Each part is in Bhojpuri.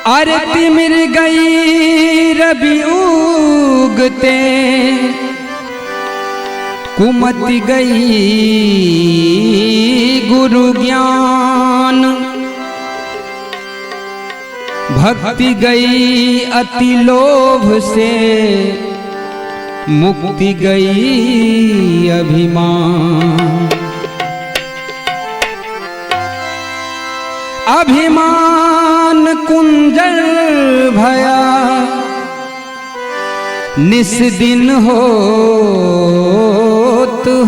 अरे तिमिर गई रवि उगते, कुमति गई गुरु ज्ञान, भक्ति गई अति लोभ से, मुक्ति गई अभिमान। अभिमान कुंजर भया निस दिन होत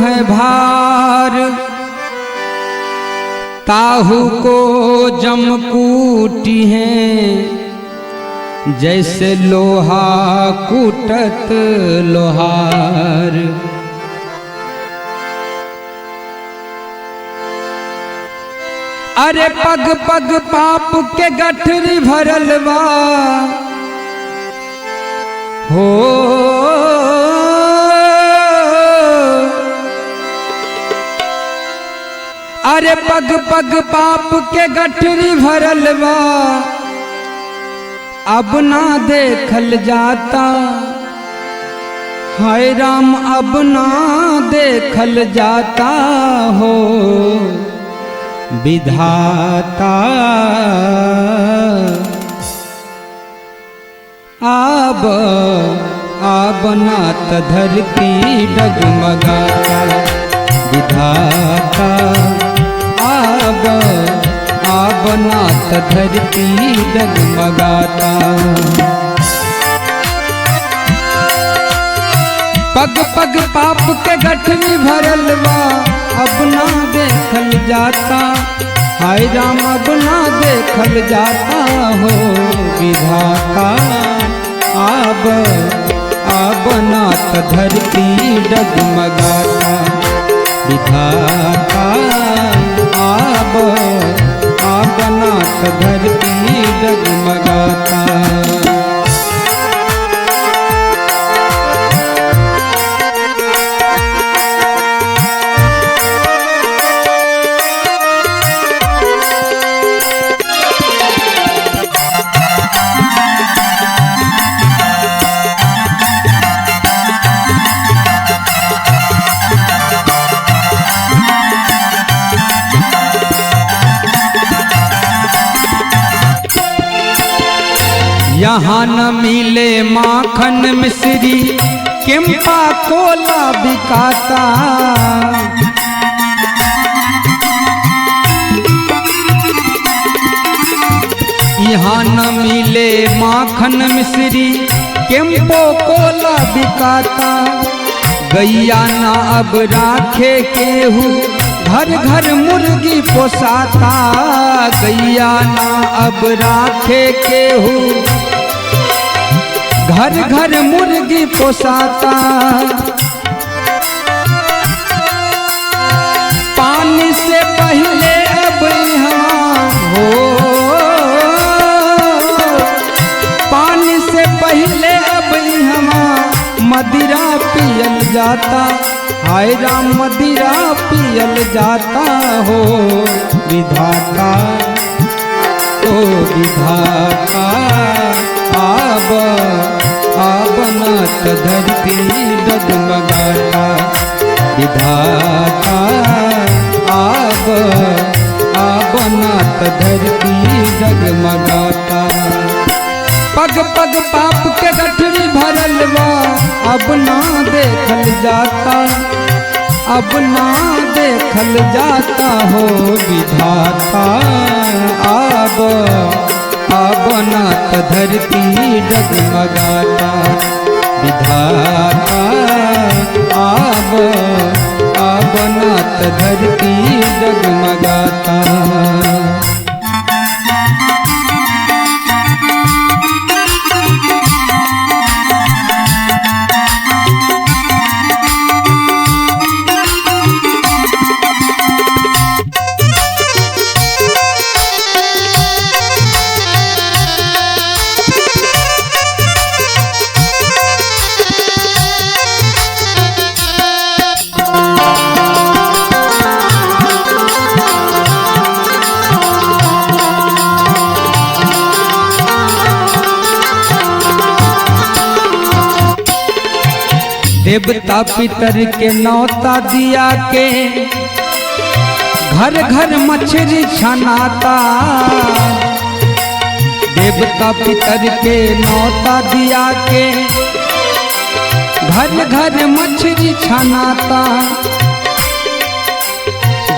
है भार, ताहू को जमकूटी है जैसे लोहा कूटत लोहार। अरे पग पग पाप के गठरी भरल बा हो, अरे पग पग पाप के गठरी भरल बा, अब ना देखल जाता, हाय राम अब ना देखल जाता हो विधाता। आब नात धरती डगमगाता विधाता, आब नात धरती डगमगाता। पग पग पाप के गठरी भरल बा, अब ना देखल जाता, हाय राम अब ना देखल जाता हो विधाता। आब नात धरती डगमगाता विधाता, आब नात धरती डगमगाता। यहाँ न मिले माखन मिश्री, किम्पा कोला बिकाता। यहाँ न मिले माखन मिश्री, किम्पो कोला बिकाता। गैया ना अब राखे केहू, घर घर मुर्गी पोसाता। गैया ना अब राखे केहू, घर घर मुर्गी पोसाता। पानी से पहले अब यहाँ हो, पानी से पहले अब यहाँ मदिरा पियल जाता, हाय राम मदिरा पियल जाता हो विधाता। ओ विधाता आब नात धरती डगमगाता विधाता। आब नात धरती डगमगाता। पग पग पाप के गठरी भरल बा, अब ना देखल जाता, अब ना देखल जाता हो विधाता। आब नात धरती डगमगाता विधाता। आब नात धरती डगमगाता। देवता पितर के नौता दिया के घर घर मछली छनाता। देवता पितर के नौता दिया के घर घर मछली छनाता।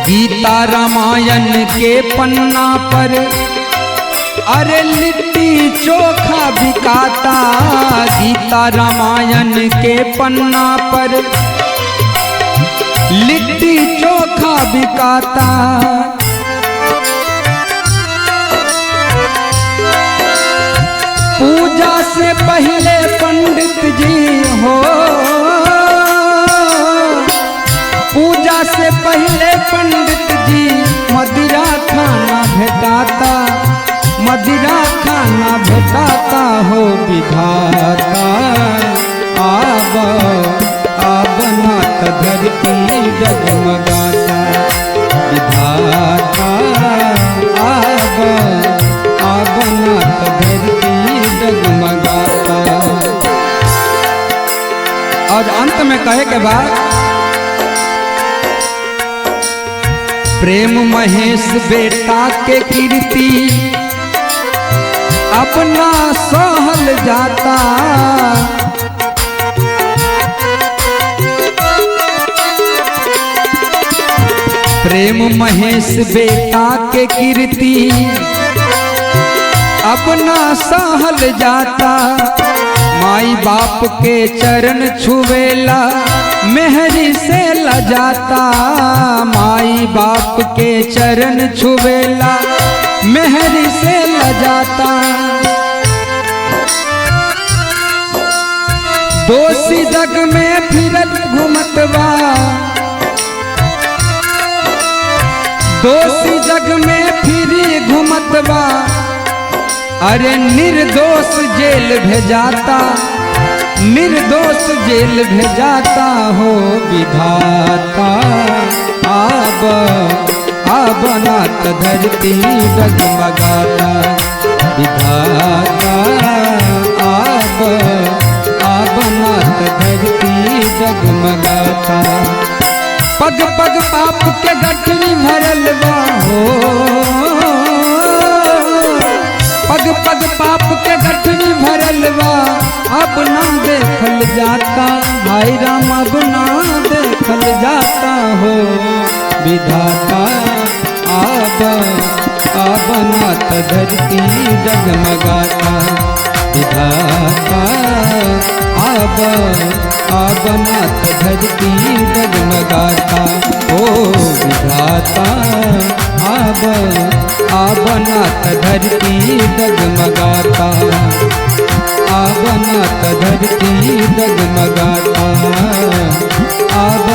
गीता रामायण के पन्ना पर अरे लिट्टी चोखा बिकाता। गीता रामायण के पन्ना पर लिट्टी चोखा बिकाता। पूजा से पहले पंडित जी हो, पूजा से पहले पंडित जी मदिरा खाना भेटाता। मदिरा खाना भेटाता हो विधाता। आब नाथ धरती डगमगाता। विधाता आब नाथ धरती डगमगाता। और अंत में कहे के बाद प्रेम महेश बेटा के कीर्ति अपना सहल जाता। प्रेम महेश बेटा के कीर्ति अपना सहल जाता। माई बाप के चरण छुवेला मेहरी से लजाता। माई बाप के चरण छुवेला मेहरी से लजाता। दोषी जग में फिरत घुमतवा। दोषी जग में फिरी घुमतवा। अरे निर्दोष जेल भेजाता। निर्दोष जेल भेजाता हो विधाता। आब नाथ धरती डगमगाता। विधाता आब नाथ धरती डगमगाता। पग पग पाप के गठरी भरल बा हो। पग पग पाप के गठरी भरल बा। अब ना देखल जाता। भाई राम अब ना देखल जाता हो विधाता। आब नाथ धरती डगमगाता। विधाता आब नाथ धरती डगमगाता। ओ विधाता आब नाथ धरती डगमगाता। आब नाथ धरती डगमगाता। आब